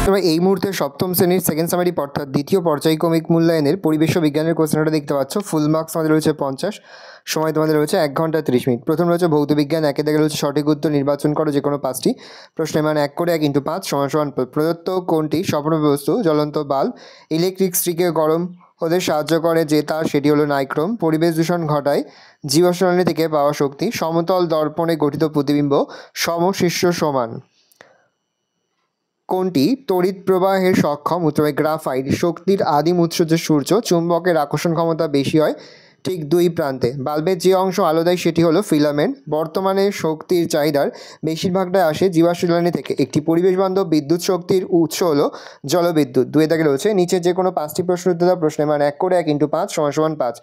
তোমরা এই মুহূর্তে সপ্তম শ্রেণীর সেকেন্ড সামারি অর্থাৎ দ্বিতীয় পর্যায়ক্রমিক মূল্যায়নের পরিবেশ ও বিজ্ঞানের কোশ্চেনটা দেখতে পাচ্ছ। ফুল মার্কস আমাদের রয়েছে 50, সময় তোমাদের রয়েছে 1 ঘন্টা 30 মিনিট। প্রথম রয়েছে ভৌত বিজ্ঞান, একে দেখে রয়েছে সঠিক উত্তর নির্বাচন করো যে কোনো 5টি প্রশ্নের মান 1 করে 1 × 5 = প্রদত্ত কোনটি স্বপ্ন বস্তু জ্বলন্ত বাল্ব ইলেকট্রিক স্ট্রিকে গরম হতে সাহায্য করে যে তার সেটি হলো নাইক্রোম। পরিবেশ দূষণ ঘটায় জীবাশ্মজ্বালানি থেকে পাওয়া শক্তি। সমতল দর্পণে গঠিত প্রতিবিম্ব সমশীর্ষ সমান। কোনটি তড়িৎ প্রবাহের সক্ষম? উত্তরে গ্রাফাইট। শক্তির আদিম উৎস যে সূর্য, চুম্বকের আকর্ষণ ক্ষমতা বেশি হয় ঠিক দুই প্রান্তে। বাল্বের যে অংশ আলো দেয় সেটি হলো ফিলামেন্ট। বর্তমানে শক্তির চাহিদার বেশিরভাগটাই আসে জীবাশ্ম জ্বালানি থেকে। একটি পরিবেশ বান্ধব বিদ্যুৎ শক্তির উৎস হলো জলবিদ্যুৎ। 2 দাগে রয়েছে নিচে যে কোনো 5টি প্রশ্ন উত্তর দাও। প্রশ্নের মান 1 করে 1 × 5 = 5।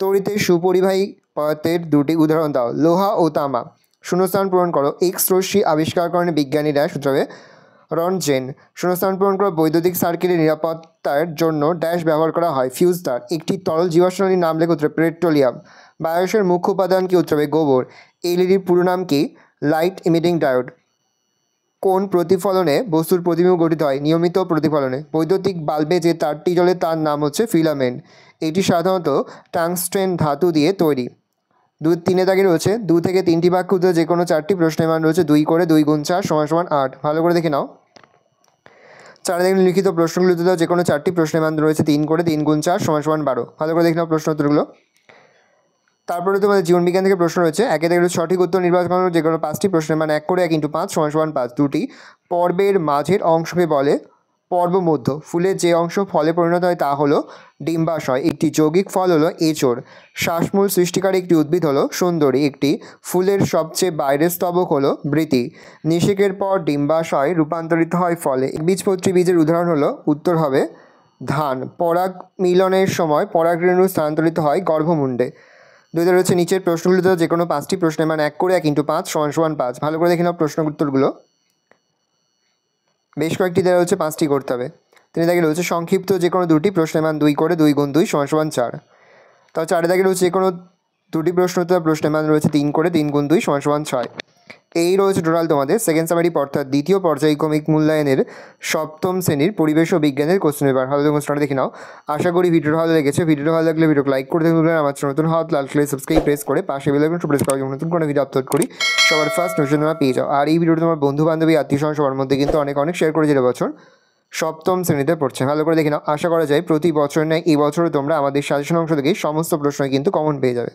তড়িতের সুপরিবাহী পদার্থের 2টি উদাহরণ দাও। লোহা ও তামা। শূন্যস্থান পূরণ করো। এক্স রশ্মি আবিষ্কার করেন বিজ্ঞানীরা। সূত্রে রনজেন। শূন্যস্থান পূরণ করো। বৈদ্যুতিক সার্কিটের নিরাপত্তার জন্য ড্যাশ ব্যবহার করা হয় ফিউজ তার। একটি তরল জীবাশ্মজ্বালানির নাম লেখো। উত্তরে পেট্রোলিয়াম। বায়োসের মুখ্য উপাদান কি? উত্তরে গোবর। এলইডির পুরো নাম কি? Light emitting diode. কোন প্রতিফলনে বস্তুর প্রতিবিম্ব গঠিত হয়? নিয়মিত প্রতিফলনে। বৈদ্যুতিক বাল্বে যে তারটি জ্বলে তার নাম হচ্ছে ফিলামেন্ট। এটি সাধারণত টাংস্টেন ধাতু দিয়ে তৈরি। 3 দাগে রয়েছে 2 থেকে 3টি বাক্য উত্তর যে কোনো 4টি প্রশ্নের মান রয়েছে 2 করে 2 × 4 = 8। ভালো করে দেখে নাও। 4 দাগে লিখিত প্রশ্নগুলো উত্তর দাও। যে কোনো 4টি প্রশ্নের মান রয়েছে 3 করে 3 × 4 = 12। ভালো করে দেখে নাও প্রশ্ন উত্তরগুলো। তারপরে তোমাদের জীবনবিজ্ঞান থেকে প্রশ্ন রয়েছে। একে থেকে সঠিক উত্তর নির্বাচন করো যে কোনো 5টি প্রশ্নের মান 1 করে 1 × 5 = 5। 2টি পর্বের মাঝের অংশকে বলে পর্বমধ্য। ফুলের যে অংশ ফলে পরিণত হয় তা হলো ডিম্বাশয়। একটি যৌগিক ফল হলো এঁচোড়। শ্বাসমূল সৃষ্টিকারী একটি উদ্ভিদ হলো সুন্দরী। একটি ফুলের সবচেয়ে বাইরের স্তবক হলো বৃতি। নিষেকের পর ডিম্বাশয় রূপান্তরিত হয় ফলে। একবীজপত্রী বীজের উদাহরণ হলো, উত্তর হবে ধান। পরাগ মিলনের সময় পরাগরেণু স্থানান্তরিত হয় গর্ভমুণ্ডে। 2 রয়েছে নিচের প্রশ্নগুলো যে কোনো 5টি প্রশ্নের মান 1 করে 1 × 5 = 5। ভালো করে দেখে নাও প্রশ্ন উত্তরগুলো। বেশ কয়েকটি দেওয়া রয়েছে, 5টি করতে হবে। 3 দাগে রয়েছে সংক্ষিপ্ত যে কোনো 2টি প্রশ্নের মান 2 করে 2 × 2 = 4। তাও 4 দাগে রয়েছে যে কোনো 2টি প্রশ্ন উত্তর প্রশ্নের মান রয়েছে 3 করে 3 × 2 = 6। এই রয়েছে টোটাল তোমাদের সেকেন্ড সামারি অর্থাৎ দ্বিতীয় পর্যায়ক্রমিক মূল্যায়নের সপ্তম শ্রেণীর পরিবেশ ও বিজ্ঞানের কোশ্চেন পেপার। ভালো কোশ্চেনটা দেখে নাও। আশা করি ভিডিওটা ভালো লেগেছে। ভিডিওটা ভালো লাগলে ভিডিওকে লাইক করে দেবেন। আমার নতুন হাত লাল কালার সাবস্ক্রাইব প্রেস করে পাশে বেল আইকনটা প্রেস করা, নতুন কোনো ভিডিও আপলোড করি সবার ফার্স্ট নোটিফিকেশন তোমরা পেয়ে যাও। আর এই ভিডিওটা তোমার বন্ধু বান্ধবী আত্মীয়স্বজন সবার মধ্যে কিন্তু অনেক শেয়ার করে যেটা বছর সপ্তম শ্রেণীতে পড়ছে। ভালো করে দেখে নাও। আশা করা যায় প্রতি বছর নয় এই বছরও তোমরা আমাদের সাজেশন অংশ থেকে সমস্ত প্রশ্ন কিন্তু কমন পেয়ে যাবে।